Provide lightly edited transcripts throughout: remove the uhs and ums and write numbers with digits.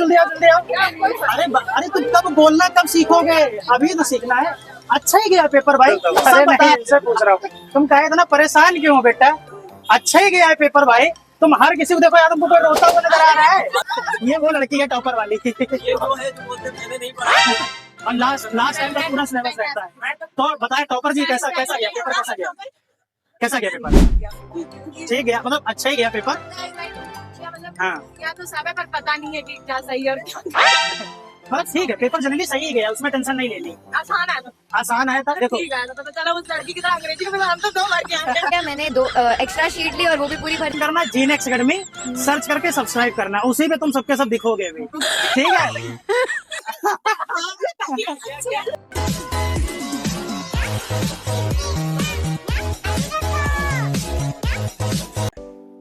जल्दी आओ जल्दी आओ। अरे तुम कब बोलना कब सीखोगे, अभी तो सीखना है। अच्छा ही गया पेपर भाई। अरे नहीं, इनसे पूछ रहा हूँ, तुम कहे इतना परेशान क्यों हो बेटा? अच्छा ही गया है पेपर भाई। तुम हर किसी को देखो यार, तुमको कोई रोता हुआ नजर आ रहा है। ये वो लड़की है टॉपर वाली। ये वो है जो बोलते मैंने नहीं पढ़ा। और लास्ट टाइम का पूरा सिलेबस रहता है। तो बताए टॉपर जी कैसा कैसा गया पेपर, कैसा गया? कैसा गया पेपर? ठीक गया, मतलब अच्छा ही गया पेपर। हाँ क्या तो सब है पर पता नहीं है कि क्या सही और क्या मतलब ठीक है, पेपर जनरली सही गया, उसमें टेंशन नहीं लेनी। आसान है। आसान आया था देखो। ठीक है तो चलो उस लड़की की तरह अंग्रेजी में हम तो 2 बार किया। क्या मैंने 2 एक्स्ट्रा शीट ली और वो भी पूरी भरी। करना जीनेक्स अकेडमी सर्च करके सब्सक्राइब करना, उसी में तुम सबके सब दिखोगे भी। ठीक है।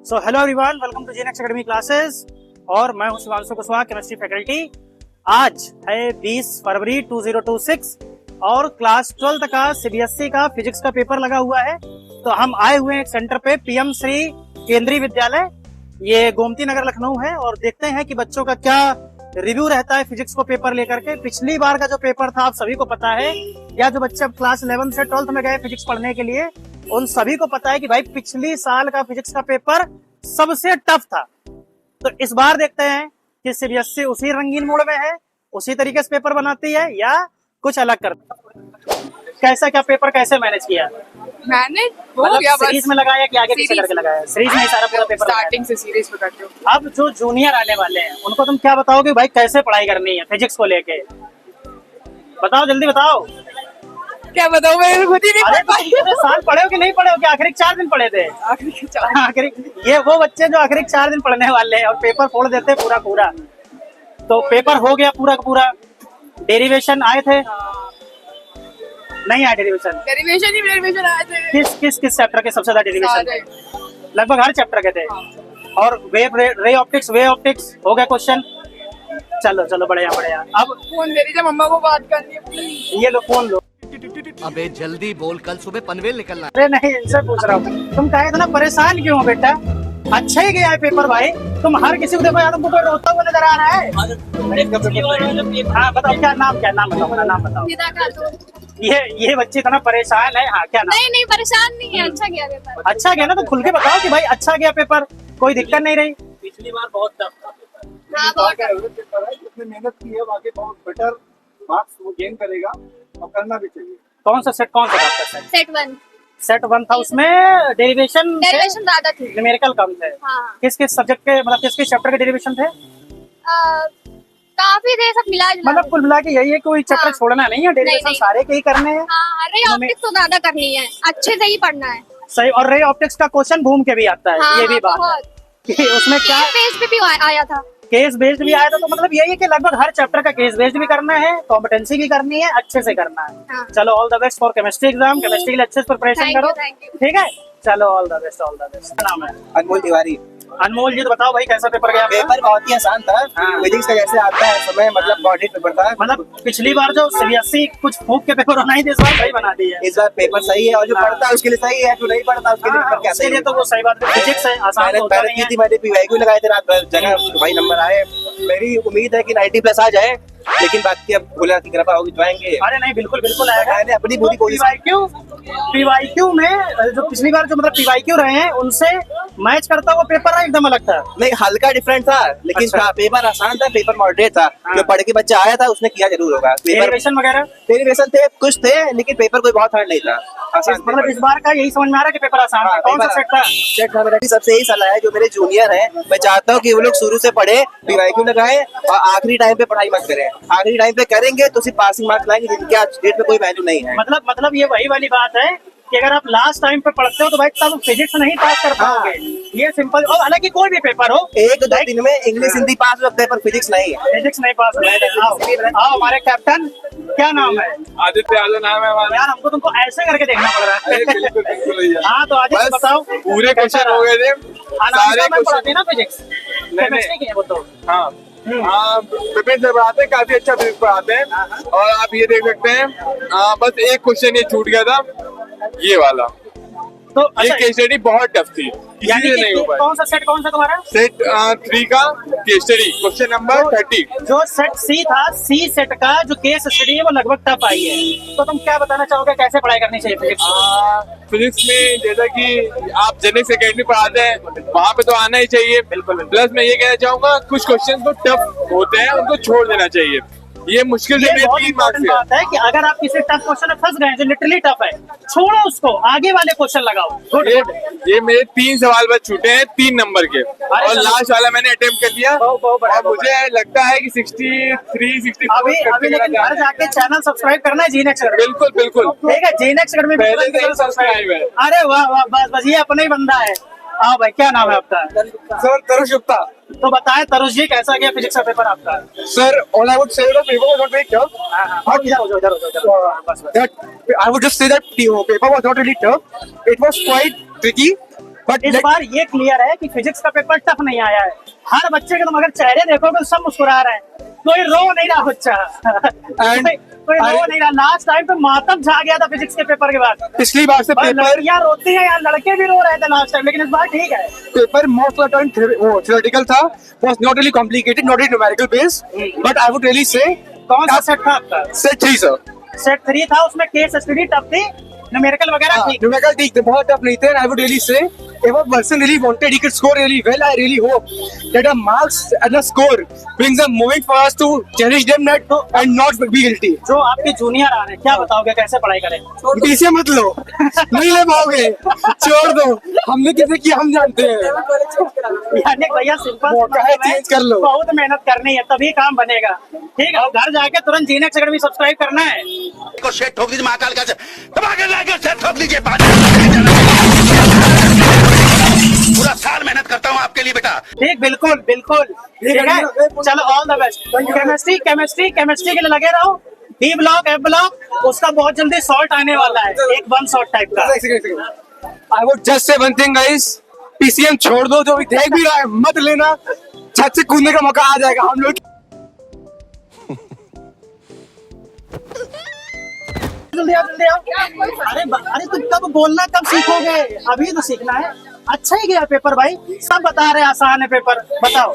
So hello everyone, welcome to Genex academy classes. और मैं हूं शिवांशु कुशवाहा, केमिस्ट्री फैकल्टी। आज है 20 फरवरी 2026 और क्लास 12 का सीबीएसई का फिजिक्स का पेपर लगा हुआ है। तो हम आए हुए हैं एक सेंटर पे, पीएम श्री केंद्रीय विद्यालय, ये गोमती नगर लखनऊ है। और देखते हैं कि बच्चों का क्या रिव्यू रहता है फिजिक्स को पेपर लेकर के। पिछली बार का जो पेपर था आप सभी को पता है, या जो बच्चे क्लास 11 से 12th में गए फिजिक्स पढ़ने के लिए, उन सभी को पता है कि भाई पिछली साल का फिजिक्स का पेपर सबसे टफ था। तो इस बार देखते हैं कि सीबीएसई उसी रंगीन मूड में है, उसी तरीके से पेपर बनाती है या कुछ अलग करती है। कैसा क्या पेपर कैसे मैनेज किया? मैंने वो मतलब गया सीरीज में लगाया कि आगे पीछे करके लगाया? सीरीज में सारा पूरा पेपर स्टार्टिंग से सीरीज में करते हो। अब जो जूनियर आने वाले हैं उनको तुम क्या बताओगे भाई, कैसे पढ़ाई करनी है फिजिक्स को लेके? बताओ जल्दी बताओ। क्या बताऊं, मैं खुद ही नहीं अरे पढ़ पाई। तुम साल पढ़े हो कि नहीं पढ़े हो? कि आखिरी 4 दिन पढ़े थे? आखिरी ये वो बच्चे जो आखिरी 4 दिन पढ़ने वाले हैं और पेपर फोड़ देते हैं पूरा पूरा। तो पेपर हो गया पूरा का पूरा। डेरिवेशन आए थे? नहीं आए डेरिवेशन? डेरिवेशन आए थे। किस चैप्टर के सबसे ज्यादा डेरिवेशन थे? लगभग हर चैप्टर के थे। और रे ऑप्टिक्स हो गया क्वेश्चन। चलो चलो बढ़िया बढ़िया। अब फोन दे दीजिए, मम्मा को बात करनी है प्लीज। ये लो फोन लो। अबे जल्दी बोल, कल सुबह पनवेल निकलना। अरे नहीं, इनसे पूछ रहा हूँ, तुम कहे इतना परेशान क्यों हो बेटा? अच्छा ही गया है पेपर भाई। तुम हर किसी को देखो यार, तुमको कोई रोता हुआ नजर आ रहा है। हाँ बताओ, क्या नाम बताओ, अपना नाम बताओ। ये बच्ची इतना परेशान है। हाँ क्या नाम? नहीं परेशान नहीं है, अच्छा गया पेपर। अच्छा गया ना, तो खुल के बताओ कि भाई अच्छा गया पेपर, कोई दिक्कत नहीं रही। पिछली बार बहुत टफ था। हाँ बहुत जिसने मेहनत की है वाकई बहुत बेटर मार्क्स वो गेन करेगा और करना भी चाहिए। कौन सा सेट था आपका? सेट 1 था, उसमें डेरिवेशन ज्यादा थे। न्यूमेरिकल कम थे। हाँ। किस सब्जेक्ट के, मतलब किस चैप्टर के डेरिवेशन थे? काफी देर सब मिला जुला मतलब कुल मिला के यही है, कोई चैप्टर हाँ। छोड़ना नहीं है, डेरिवेशन नहीं। सारे के ही करने हैं। हाँ, रे ऑप्टिक्स तो ज्यादा करनी है, अच्छे से ही पढ़ना है। सही। और रे ऑप्टिक्स का क्वेश्चन घूम के भी आता है। हाँ, ये भी बात है कि उसमें क्या पेज पे भी आया था। केस बेस्ड भी आया था। तो मतलब यही है कि लगभग हर चैप्टर का केस बेस्ड भी करना है, कॉम्पिटेंसी भी करनी है, अच्छे से करना है। हाँ। चलो all the best for chemistry exam. Chemistry के लिए अच्छे से प्रिपरेशन करो, थैंक यू। ठीक है? चलो ऑल द बेस्ट। नाम है अनमोल तिवारी। अनमोल जी, तो बताओ भाई कैसा पेपर गया? पेपर बहुत ही आसान था। फिजिक्स का जैसे आता है समय, मतलब मॉडरेट पेपर था। मतलब पिछली बार जो सीबीएसई कुछ फूक के पेपर बनाई थी, इस बार सही बना दी है। इस बार पेपर सही है और जो पढ़ता है उसके लिए सही है, जो नहीं पढ़ता उसके लिए पेपर क्या उसके सही लिए है। तो वो सही बात है, फिजिक्स है, आसान तो होता नहीं है। मैंने पीवाईक्यू लगाए थे रात भर, जगह भाई नंबर आए। मेरी उम्मीद है कि 90+ आ जाए, लेकिन बाकी अब भोला की कृपा होगी तो आएंगे। अरे नहीं, बिल्कुल आएगा। मैंने अपनी पूरी कोशिश। पीवाईक्यू में जो पिछली बार जो मतलब पीवाईक्यू रहे हैं, उनसे मैच करता हुआ पेपर एकदम अलग था। नहीं, हल्का डिफरेंट था, लेकिन अच्छा। था पेपर आसान था, पेपर मॉडरेट था। जो पढ़ के बच्चा आया था उसने किया जरूर होगा। डेरिवेशन वगैरह डेरिवेशन थे, कुछ थे, लेकिन पेपर कोई बहुत हार्ड नहीं था, आसान। मतलब इस बार का यही समझ में आ रहा है कि पेपर आसान था। कौन सा सेट था? सेट था मेरा। सबसे यही सलाह है जो मेरे जूनियर हैं, मैं चाहता हूँ कि वो लोग शुरू से पढ़े, पीवाईक्यू लगाए और आखिरी टाइम पे पढ़ाई मत करें। आखिरी टाइम पे करेंगे तो सिर्फ पासिंग मार्क्स लाएंगे, जिनके आज डेट में कोई वैल्यू नहीं है। मतलब ये वही वाली बात है कि अगर आप लास्ट टाइम पे पढ़ते हो तो भाई तब फिजिक्स नहीं पास कर पाओगे। ये सिंपल। और हालांकि कोई भी पेपर हो, 1-2 दिन में इंग्लिश हिंदी पास हो सकते हैं, पर फिजिक्स नहीं है। फिजिक्स नहीं पास होगा। आओ हमारे कैप्टन, क्या नाम है? आदित्य यादव नाम है हमारा। यार हमको तुमको ऐसे करके देखना पड़ रहा अरे है। बिल्कुल भैया। हाँ तो आदित्य बस बताओ, पूरे क्वेश्चन हो गए थे, सारे सारे क्वेश्चन। पढ़ाते हैं ना फिजिक्स, केमिस्ट्री की है वो तो। हाँ हाँ, पेपर से पढ़ाते हैं, काफी अच्छा फिजिक्स पढ़ाते हैं। और आप ये देख सकते हैं, बस एक क्वेश्चन ये छूट गया था, ये वाला। तो ये अच्छा, केस स्टडी बहुत टफ थी, यानी इसीलिए नहीं हो कि पाया। कौन सा सेट कौन सा तुम्हारा? सेट 3 का केस स्टडी क्वेश्चन नंबर 30। जो सेट सी था, सी सेट का जो केस स्टडी है वो लगभग टफ आई है। तो तुम क्या बताना चाहोगे, कैसे पढ़ाई करनी चाहिए फिजिक्स? फिजिक्स में जैसा कि आप जेनेक्स एकेडमी पढ़ाते हैं, वहाँ पे तो आना ही चाहिए। बिल्कुल। प्लस मैं ये कहना चाहूंगा, कुछ क्वेश्चन तो टफ होते हैं, उनको छोड़ देना चाहिए। ये मुश्किल से ये मेरे बहुत 3 मार्क्स इंपॉर्टेंट बात है कि अगर आप किसी टफ क्वेश्चन में फंस गए जो लिटरली टफ है, छोड़ो उसको, आगे वाले क्वेश्चन लगाओ। गुड ये गुड। ये मेरे 3 सवाल बस छूटे हैं 3 नंबर के, और चलो। लास्ट वाला मैंने अटेम्प्ट कर लिया। बहुत बढ़िया, और मुझे लगता है कि 63, 64 अभी करके लेकिन मेरा घर जाना है। जाके चैनल सब्सक्राइब करना है जीनेक्स अकेडमी। बिल्कुल बिल्कुल। ठीक है, जीनेक्स अकेडमी में पहले से तुरंत सब्सक्राइब है। अरे वाह वाह, बस बस ये अपना ही बंदा है। हाँ भाई, क्या नाम है आपका? सर तरुष गुप्ता। तो बताएं तरुष जी, कैसा गया फिजिक्स का पेपर आपका? Sir, all I would say that paper was not very tough. इधर हो जाओ, इधर हो जाओ, इधर हो जाओ। बस बस। That I would just say that paper was not really tough. It was quite tricky. But इस बार ये क्लियर है कि फिजिक्स का पेपर टफ नहीं आया है। हर बच्चे के तुम अगर चेहरे देखोगे तो सब मुस्कुरा रहे हैं, कोई रो नहीं रहा बच्चा। कोई रो नहीं रहा। लास्ट टाइम पे मातम छा गया था फिजिक्स के पेपर के बाद। पिछली बार से पेपर लड़कियां रोती हैं यार, लड़के भी रो रहे थे लास्ट टाइम, लेकिन इस बार ठीक है। Paper most of the time वो theoretical था, was not really complicated, not really numerical based. But I would really say कौन सा सेट था आपका? set 3 sir. सेट 3 था, उसमें केस स्टडी टफ थी, न्यूमेरिकल वगैरह ठीक। Numerical ठीक थे, बहुत tough नहीं थे. And I would really say if a person really wanted, he could score really well. I really hope that a marks and a score brings a moment for us to cherish them that and not be guilty. जो आपके junior आ रहे हैं, क्या बताओगे कैसे पढ़ाई करें? पीछे मत लो, नहीं ले पाओगे, छोड़ दो। हमने किसे किया हम जानते हैं। यानी भैया सिंपल मौका है, चेंज कर लो। बहुत मेहनत करनी है तभी काम बनेगा। ठीक है, घर जाके तुरंत जीनेक्स अकेडमी सब्सक्राइब करना है। को शेट ठोक दीजिए, महाकाल का दबा के लाकर शेट ठोक दीजिए। पूरा साल मेहनत करता हूँ आपके लिए बेटा। ठीक, बिल्कुल बिल्कुल। ठीक है, चलो all the best. Chemistry chemistry chemistry के लिए लगे रहो। डी ब्लॉक, एफ ब्लॉक, उसका बहुत जल्दी सॉल्ट आने वाला है, एक वन शॉट टाइप का। I would just say one thing guys, PCM छोड़ दो, जो भी देख भी रहा है मत लेना, छत से कूदने का मौका आ जाएगा हम लोग। जल्दी आओ, जल्दी आओ। अरे तुम कब बोलना कब सीखोगे, अभी तो सीखना है। अच्छा ही गया पेपर भाई, सब बता रहे हैं आसान है पेपर। बताओ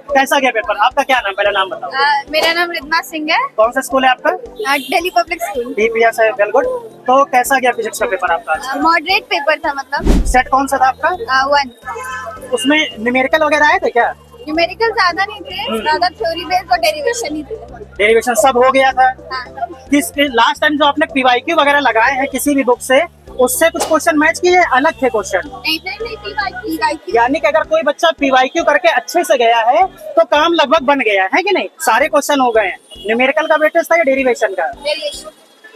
कैसा गया पेपर? आपका क्या नाम, पहला नाम बताओ। मेरा नाम रिद्मा सिंह है, कौन सा स्कूल है आपका? Delhi public school. DPS है, वेल गुड। तो कैसा गया फिजिक्स का पेपर आपका? मॉडरेट पेपर था, मतलब सेट कौन सा था आपका? 1। उसमें न्यूमेरिकल वगैरह आए थे क्या? न्यूमेरिकल ज्यादा नहीं थे, ज्यादा थ्योरी बेस्ड और डेरिवेशन ही थे। डेरिवेशन सब हो गया था। हाँ। किस लास्ट टाइम जो आपने PYQ वगैरह लगाए हैं किसी भी बुक से, उससे कुछ क्वेश्चन मैच किए, अलग थे क्वेश्चन? नहीं PYQ। यानी कि अगर कोई बच्चा PYQ करके अच्छे से गया है तो काम लगभग बन गया है कि नहीं? सारे क्वेश्चन हो गए हैं। न्यूमेरिकल का वेटेज था या डेरिवेशन का?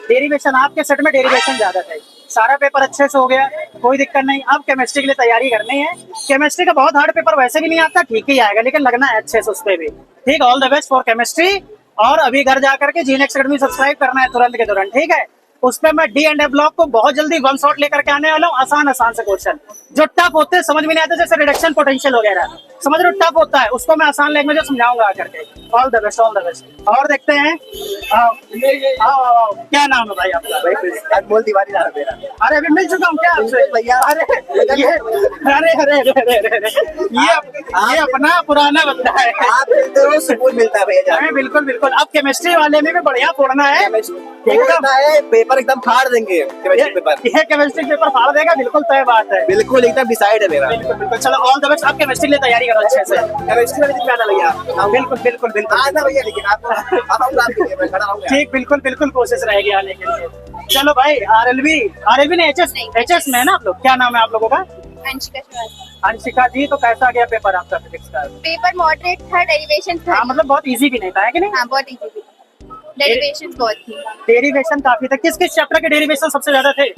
डेरिवेशन। आपके सेट में डेरिवेशन ज्यादा था। सारा पेपर अच्छे से हो गया, कोई दिक्कत नहीं। अब केमिस्ट्री के लिए तैयारी करनी है। केमिस्ट्री का बहुत हार्ड पेपर वैसे भी नहीं आता, ठीक ही आएगा, लेकिन लगना है अच्छे से उस पर भी। ठीक, all the best for chemistry. और अभी घर जाकर के जीनेक्स अकेडमी सब्सक्राइब करना है तुरंत के तुरंत। ठीक है, उस पर मैं डी एंड एफ ब्लॉक को बहुत जल्दी वन शॉट लेकर के आने वाला हूँ। आसान आसान से क्वेश्चन जो टफ होते हैं, समझ में नहीं आते, जैसे रिडक्शन पोटेंशियल वगैरह, समझ लो टफ होता है, उसको मैं आसान लैंग्वेज में समझाऊंगा आकर के। All the best, all the best. और देखते हैं, आओ आओ आओ, क्या नाम है भाई आपका? अनमोल तिवारी नाम है मेरा। अरे अभी मिल चुका हूँ क्या आपसे भैया? अरे ये अपना पुराना बंदा है। आप मिलते हो, सुकून मिलता है भैया। अरे बिल्कुल बिल्कुल। अब केमिस्ट्री वाले में भी बढ़िया पढ़ना है एकदम। पेपर एकदम फाड़ देंगे केमिस्ट्री पेपर। ये केमिस्ट्री पेपर फाड़ देगा, बिल्कुल तय बात है। बिल्कुल एकदम डिसाइड है मेरा। बिल्कुल बिल्कुल। चलो ऑल द बेस्ट। आप केमिस्ट्री के लिए तैयारी करो अच्छे से। केमिस्ट्री में भी आना भैया। बिल्कुल बिल्कुल बिल्कुल। आना भैया, लेकिन आप मैं खड़ा रहूंगा। ठीक, बिल्कुल बिल्कुल कोशिश रहेगी आने के लिए। चलो भाई, आरएलबी ने एचएस में है ना आप लोग? क्या नाम है आप लोगों का? अंशिका श्रीवास्तव। अंशिका जी, तो कैसा गया पेपर आपका फिजिक्स का? पेपर मॉडरेट था, डेरिवेशन था। हाँ, मतलब बहुत इजी भी नहीं था, है कि नहीं? हाँ, बहुत इजी थी। डेरिवेशन बहुत थी। डेरिवेशन काफी था। किस किस चैप्टर के डेरिवेशन सबसे ज्यादा थे?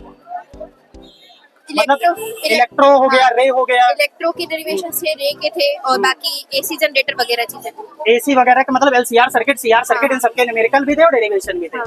इलेक्ट्रो हो गया, रे हो गया। इलेक्ट्रो की डेरिवेशन से रे के थे, और बाकी एसी जनरेटर वगैरह चीजें थी। एसी वगैरह का मतलब LCR सर्किट, CR सर्किट, इन सबके न्यूमेरिकल भी थे और डेरिवेशन भी थे।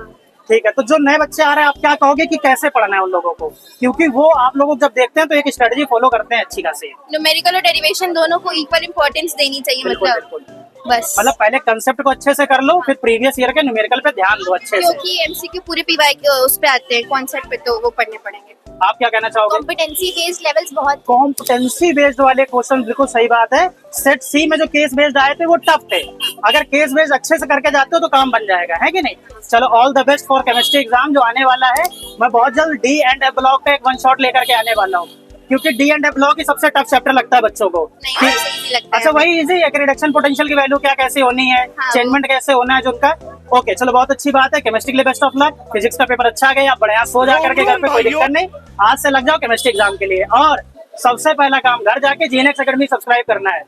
ठीक है, तो जो नए बच्चे आ रहे हैं, आप क्या कहोगे कि कैसे पढ़ना है उन लोगों को? क्योंकि वो आप लोग जब देखते हैं तो एक स्ट्रेटजी फॉलो करते हैं अच्छी खासी। न्यूमेरिकल और डेरिवेशन दोनों को इक्वल इंपॉर्टेंस देनी चाहिए, मतलब बस। मतलब पहले कंसेप्ट को अच्छे से कर लो, फिर प्रीवियस ईयर के न्यूमेरिकल पे ध्यान दो अच्छे से। क्योंकि MCQ पूरे PY उस पे आते हैं, कॉन्सेप्ट पे, तो वो पढ़ने पड़ेंगे। आप क्या कहना चाहोगे? कॉम्पिटेंसी बेस्ड लेवल्स बहुत कॉम्पिटेंसी बेस्ड वाले क्वेश्चन, बिल्कुल सही बात है। सेट सी में जो केस बेस्ड आए थे वो टफ थे, अगर केस बेस्ड अच्छे से करके जाते हो तो काम बन जाएगा, है कि नहीं? चलो, all the best for chemistry exam जो आने वाला है। मैं बहुत जल्द डी एंड एफ ब्लॉक का एक वन शॉट लेकर के आने वाला हूँ, क्योंकि डी एंड एफ ब्लॉक ही सबसे टफ चैप्टर लगता है बच्चों को। नहीं इजी लगता है। अच्छा, वही इजी है कि रिडक्शन पोटेंशियल की वैल्यू क्या कैसे होनी है, हाँ। चेंजमेंट कैसे होना है जो उनका। ओके, चलो बहुत अच्छी बात है। केमिस्ट्री के लिए बेस्ट ऑफ लक। फिजिक्स का पेपर अच्छा गया, बढ़िया सो जा करके घर पे, कोई दिक्कत नहीं। आज से लग जाओ केमिस्ट्री एग्जाम के लिए। और सबसे पहला काम, घर जाके जीएनएक्स एकेडमी सब्सक्राइब करना है।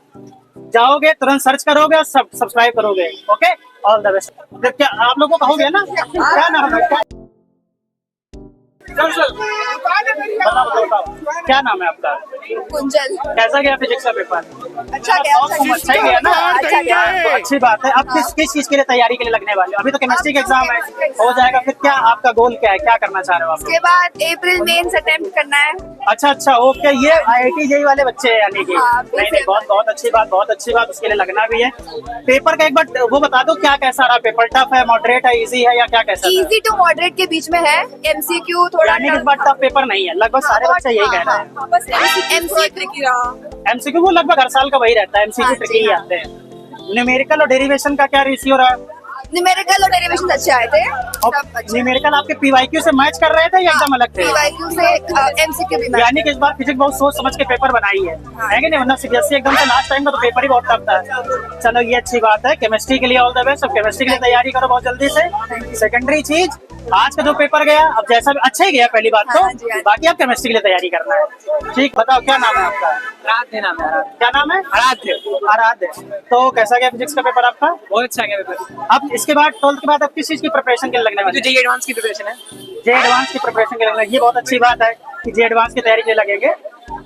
जाओगे तुरंत सर्च करोगे और सब्सक्राइब करोगे। Okay, all the best. क्या आप लोगों को कहोगे ना? क्या नाम है? बताओ क्या नाम है आपका? कुंजल। कैसा गया फिजिक्स का पेपर? अच्छा गया, अच्छा ही गया ना? अच्छा गया। तो अच्छी बात है। अब किस चीज के लिए तैयारी के लिए लगने वाले हो? अभी तो केमिस्ट्री का एग्जाम है, हो जाएगा। फिर क्या आपका गोल क्या है, क्या करना चाह रहे हो आप? उसके बाद अप्रैल मेंस अटेम्प्ट करना है। अच्छा, ओके। ये IIT जेई वाले बच्चे हैं यानी कि? हाँ, नहीं, बहुत अच्छी बात, उसके लिए लगना भी है। पेपर का एक बार वो बता दो, क्या कैसा रहा पेपर? टफ है, मॉडरेट है, इजी है या क्या कैसा? इजी टू मॉडरेट के बीच में है। MCQ थोड़ा यानी कि इस बार टफ पेपर नहीं है, लगभग सारे बच्चे यही कह रहे हैं। बस MCQ की रहा। MCQ वो लगभग हर साल का वही रहता है, MCQ ट्रिकी ही आते हैं। न्यूमेरिकल और डेरिवेशन का क्या रेशियो रहा? न्यूमेरिकल और डेरिवेशन अच्छे आए थे। न्यूमेरिकल आपके PYQ से मैच कर रहे थे या एकदम अलग थे? PYQ से MCQ भी यानी कि इस बार फिजिक्स बहुत सोच समझ के पेपर बनाई है कि नहीं? वरना सीबीएसई एकदम से लास्ट टाइम का तो पेपर ही बहुत टफ था। चलो, ये अच्छी बात है। केमिस्ट्री के लिए ऑल द बेस्ट। अब केमिस्ट्री के लिए तैयारी करो बहुत जल्दी से। सेकेंडरी चीज, आज का जो पेपर गया, अब जैसा भी अच्छा ही गया पहली बात तो, हाँ जी। बाकी आप केमिस्ट्री के लिए तैयारी करना है। ठीक, बताओ क्या नाम है आपका? आराध्य नाम है। क्या नाम है? आराध्य। तो कैसा गया फिजिक्स का पेपर आपका? बहुत अच्छा गया पेपर। अब इसके बाद 12th के बाद अब किस चीज की प्रिपरेशन के लिए लगने वाले? जेईई एडवांस की प्रिपरेशन है। जेईई एडवांस की प्रिपरेशन के लिए लगना, ये बहुत अच्छी बात है कि जेईई एडवांस की तैयारी के लिए लगेंगे।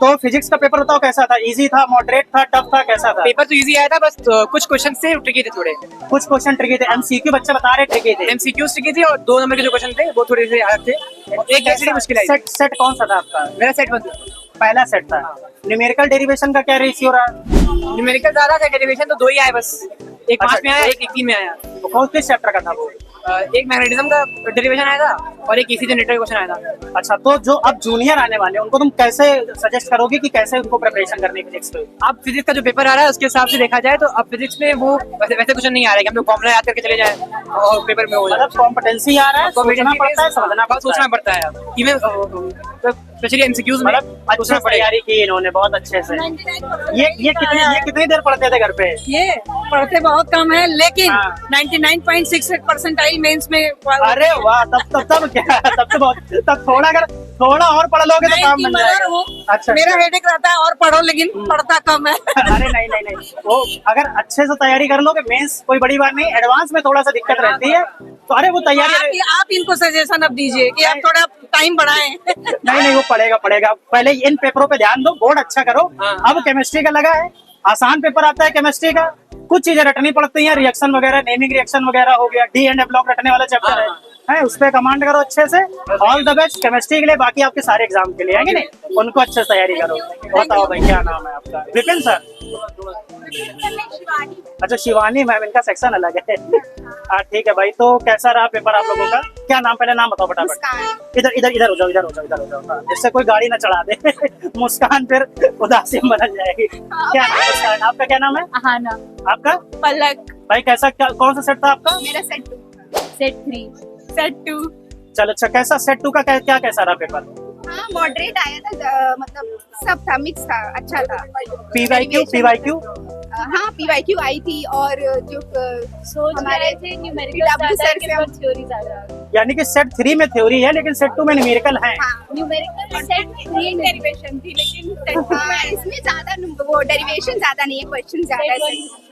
तो फिजिक्स का पेपर बताओ कैसा था? इजी था, मॉडरेट था, टफ था, कैसा था? पेपर तो इजी आया था, बस कुछ क्वेश्चन से ट्रिकी थे थोड़े। कुछ क्वेश्चन ट्रिकी थे। MCQ बच्चे बता रहे ट्रिकी थे। MCQ ट्रिकी थी और 2 नंबर के जो क्वेश्चन थे वो थोड़े से अलग थे। एक कैसे मुश्किल आई। सेट कौन सा था आपका? मेरा सेट 1 पहला सेट था। न्यूमेरिकल डेरिवेशन का क्या रेशियो रहा? न्यूमेरिकल ज्यादा था, डेरिवेशन तो 2 ही आए बस। एक 5 में आया, एक 3 में आया। तो कौन किस चैप्टर का था वो? एक मैग्नेटिज्म का डेरिवेशन आया था और एक इसी जनरेटर का क्वेश्चन आया था। अच्छा, तो जो अब जूनियर आने वाले हैं उनको तुम कैसे सजेस्ट करोगे कि कैसे उनको प्रिपरेशन करनी है फिजिक्स पे? अब फिजिक्स का जो पेपर आ रहा है उसके हिसाब से देखा जाए तो अब फिजिक्स में वो वैसे क्वेश्चन नहीं आ रहा है कि हम लोग फॉर्मूला याद करके चले जाए और पेपर में हो जाए। मतलब कॉम्पिटेंसी आ रहा है, सोचना पड़ता है, समझना पड़ता है। सोचना पड़ता है। इवन स्पेशली MCQs में मतलब अच्छे से तैयारी की इन्होंने, बहुत अच्छे से। ये कितनी देर पढ़ते थे घर पे? ये पढ़ते बहुत कम है, लेकिन हाँ। 99.68 परसेंटाइल मेंस में। अरे वाह, तब क्या, तब तो बहुत, तब थोड़ा और पढ़ लोगे तो काम बन जाएगा। अच्छा, मेरा हेडेक रहता है और पढ़ो, लेकिन पढ़ता कम है। अरे नहीं, वो अगर अच्छे से तैयारी कर लोगे, मेंस कोई बड़ी बात नहीं, एडवांस में थोड़ा सा दिक्कत रहती है। तो अरे वो तैयारी, आप इनको सजेशन अब दीजिए कि आप थोड़ा टाइम बढ़ाएं। नहीं, वो पढ़ेगा। पहले इन पेपरों पे ध्यान दो, बोर्ड अच्छा करो। अब केमिस्ट्री का लगा है, आसान पेपर आता है केमिस्ट्री का। कुछ चीजें रटनी पड़ती हैं, रिएक्शन वगैरह, नेमिंग रिएक्शन वगैरह हो गया, डी एंड एफ ब्लॉक रटने वाला चैप्टर है, उस पे कमांड करो अच्छे से। ऑल द बेस्ट केमिस्ट्री के लिए, बाकी आपके सारे एग्जाम के लिए, है कि नहीं? उनको अच्छे से तैयारी करो। बताओ भाई, क्या नाम है आपका? विपिन सर? अच्छा, शिवानी मैम, इनका सेक्शन अलग है। हाँ, ठीक है भाई। तो कैसा रहा पेपर आप लोगों का? क्या नाम, पहले नाम बताओ फटाफट। इधर हो जाओ। हाँ, जिससे कोई गाड़ी ना चढ़ा दे। मुस्कान फिर उदासीन बदल जाएगी। क्या नाम है मुस्कान? आपका क्या नाम है? अहाना। आपका? पलक। भाई कैसा, कौन सा सेट था आपका? मेरा सेट 2। चलो अच्छा, कैसा सेट 2 का क्या कैसा रहा पेपर? हाँ, मॉडरेट आया था, मतलब सब था, मिक्स था, अच्छा था। PYQ? हाँ, PYQ आई थी और जो हमारे थे न्यूमेरिकल सर से थ्योरी ज्यादा। यानी कि सेट 3 में थ्योरी है लेकिन सेट 2 में न्यूमेरिकल है। हाँ, न्यूमेरिकल सेट 3 डेरिवेशन थी, लेकिन सेट इसमें ज्यादा वो डेरिवेशन ज्यादा नहीं है, क्वेश्चन ज्यादा है।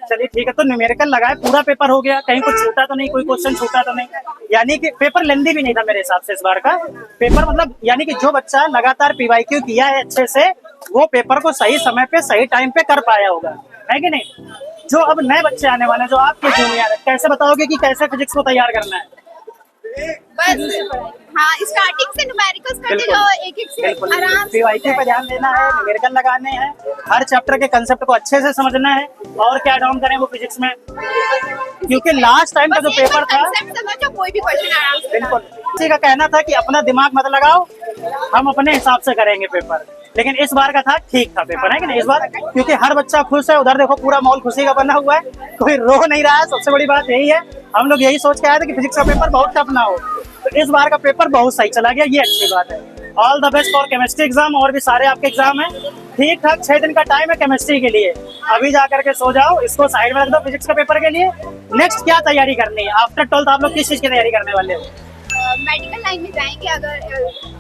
चलिए ठीक है, तो न्यूमेरिकल लगाए, पूरा पेपर हो गया, कहीं कुछ छूटा तो नहीं, कोई क्वेश्चन छूटा तो नहीं? यानी कि पेपर लेंदी भी नहीं था मेरे हिसाब से इस बार का पेपर। मतलब यानी कि जो बच्चा लगातार PYQ किया है अच्छे से, वो पेपर को सही समय पे सही टाइम पे कर पाया होगा, है कि नहीं? जो अब नए बच्चे आने वाले हैं, जो आपके जूनियर है, कैसे बताओगे कि कैसे फिजिक्स को तैयार करना है? बस हाँ, स्टार्टिंग से न्यूमेरिकल्स करते जाओ, एक से आराम से। PYQ पे ध्यान देना है, न्यूमेरिकल लगाने हैं, हर चैप्टर के कंसेप्ट को अच्छे से समझना है, और क्या डाउन करें वो फिजिक्स में, क्योंकि लास्ट टाइम का जो पेपर था, समझो कोई भी क्वेश्चन आराम से। बिल्कुल किसी का कहना था कि अपना दिमाग मत लगाओ, हम अपने हिसाब से करेंगे पेपर, लेकिन इस बार का था ठीक था पेपर, है कि नहीं इस बार, क्योंकि हर बच्चा खुश है। उधर देखो पूरा माहौल खुशी का बना हुआ है, कोई रो नहीं रहा है। सबसे बड़ी बात यही है, हम लोग यही सोच के आए थे कि फिजिक्स का पेपर बहुत टफ ना हो, तो इस बार का पेपर बहुत सही चला गया, ये अच्छी बात है। All the best for chemistry exam, और भी सारे आपके एग्जाम है। ठीक ठाक 6 दिन का टाइम है केमिस्ट्री के लिए, अभी जा करके सो जाओ, इसको साइड में रख दो फिजिक्स के पेपर के लिए। नेक्स्ट क्या तैयारी करनी है आफ्टर 12th, आप लोग किस चीज की तैयारी करने वाले हो? मेडिकल लाइन में जाएंगे अगर,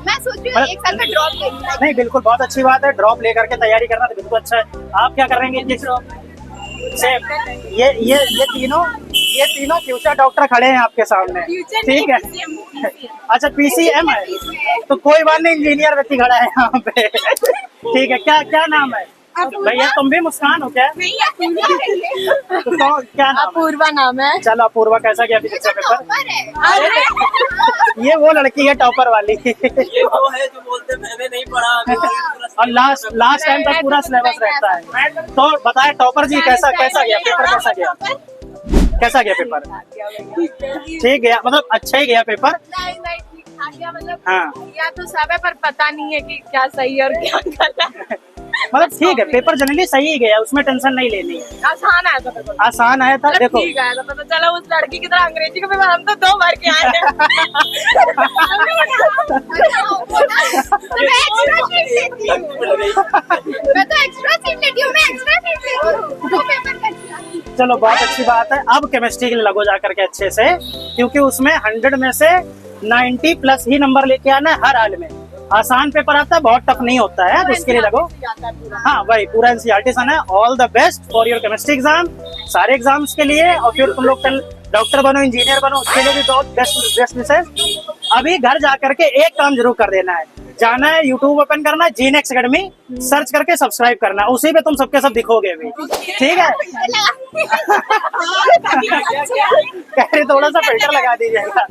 मैं सोच रही हूँ 1 साल का ड्रॉप लेंगे। नहीं बिल्कुल बहुत अच्छी बात है, ड्रॉप लेकर के तैयारी करना तो बिल्कुल अच्छा है। आप क्या कर रहे हैं? सेम ये तीनों फ्यूचर डॉक्टर खड़े हैं आपके सामने, ठीक है। अच्छा PCM है, तो कोई बात नहीं, इंजीनियर व्यक्ति खड़ा है यहाँ पे, ठीक है। क्या क्या नाम है भैया? तुम भी मुस्कान हो क्या? तो क्या नाम? अपूर्वा नाम है। चलो अपूर्वा, कैसा गया फिजिक्स का पेपर? ये वो लड़की है टॉपर वाली ये वो है जो बोलते मैंने नहीं पढ़ा और लास्ट टाइम तक पूरा सिलेबस रहता है। तो बताए टॉपर जी, कैसा गया पेपर? कैसा गया पेपर? ठीक गया, मतलब अच्छा ही गया पेपर। मतलब हाँ या तो सब है, पर पता नहीं है कि क्या सही और क्या गलत। मतलब ठीक है, पेपर जनरली सही ही गया, उसमें टेंशन नहीं लेनी है। आसान आया था पेपर, आसान आया था। देखो ठीक आया था, पता चला उस लड़की की तरह अंग्रेजी का पेपर हम तो 2 बार के आए हैं। मैं तो एक्स्ट्रा सीट लेती हूँ, मैं एक्स्ट्रा सीट लेती हूँ, तो पेपर कर। चलो बहुत अच्छी बात है। अब केमिस्ट्री के लिए लगो जाकर के अच्छे से, क्योंकि उसमें 100 में से 90 प्लस ही नंबर लेके आना है हर हाल में। आसान पेपर आता है, बहुत टफ नहीं होता है, तो इसके लिए लगो। हाँ भाई, पूरा NCERT सन है। All the best for your chemistry exam, सारे एग्जाम्स के लिए। और फिर तुम लोग कल डॉक्टर बनो, इंजीनियर बनो, उसके लिए भी बहुत बेस्ट विशेष। अभी घर जा करके एक काम जरूर कर देना है, जाना है यूट्यूब ओपन करना है, जीनेक्स अकेडमी सर्च करके सब्सक्राइब करना, उसी पे तुम सबके सब दिखोगे भी, ठीक है। कह रहे थोड़ा सा फिल्टर लगा दीजिएगा।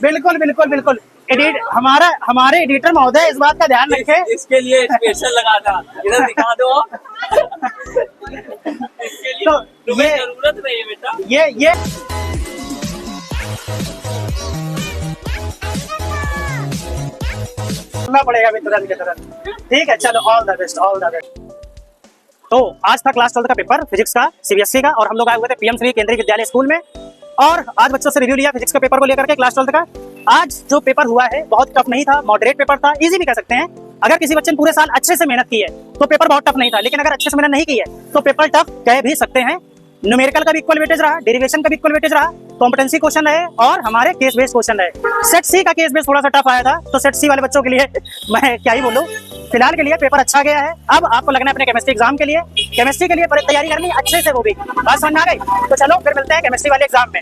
बिल्कुल बिल्कुल बिल्कुल। हमारे एडिटर महोदय इस बात का ध्यान रखें, इसके लिए स्पेशल लगा था, इधर दिखा दो। तो ये जरूरत नहीं है बेटा, ये करना पड़ेगा भी तुरंत के तुरंत, ठीक है। चलो all the best, all the best. तो आज था क्लास 12 का पेपर फिजिक्स का CBSE का, और हम लोग आए हुए थे PM श्री केंद्रीय विद्यालय स्कूल में, और आज बच्चों से रिव्यू लिया फिजिक्स के पेपर को लेकर के क्लास 12 का। आज जो पेपर हुआ है बहुत टफ नहीं था, मॉडरेट पेपर था, इजी भी कह सकते हैं। अगर किसी बच्चे ने पूरे साल अच्छे से मेहनत की है तो पेपर बहुत टफ नहीं था, लेकिन अगर अच्छे से मेहनत नहीं की है तो पेपर टफ कह भी सकते हैं। न्यूमेरिकल का भी इक्वल वेटेज रहा, डेरिवेशन का भी इक्वल वेटेज रहा, कॉम्पिटेंसी क्वेश्चन रहे, और हमारे केस बेस्ड क्वेश्चन रहे। सेट सी का केस बेस्ड थोड़ा सा टफ आया था, तो सेट सी वाले बच्चों के लिए मैं क्या ही बोलूं, फिलहाल के लिए पेपर अच्छा गया है। अब आपको लगना है अपने केमिस्ट्री एग्जाम के लिए, केमिस्ट्री के लिए तैयारी करनी अच्छे से, वो भी बात समझ में आ गई। तो चलो फिर मिलते हैं केमिस्ट्री वाले एग्जाम में।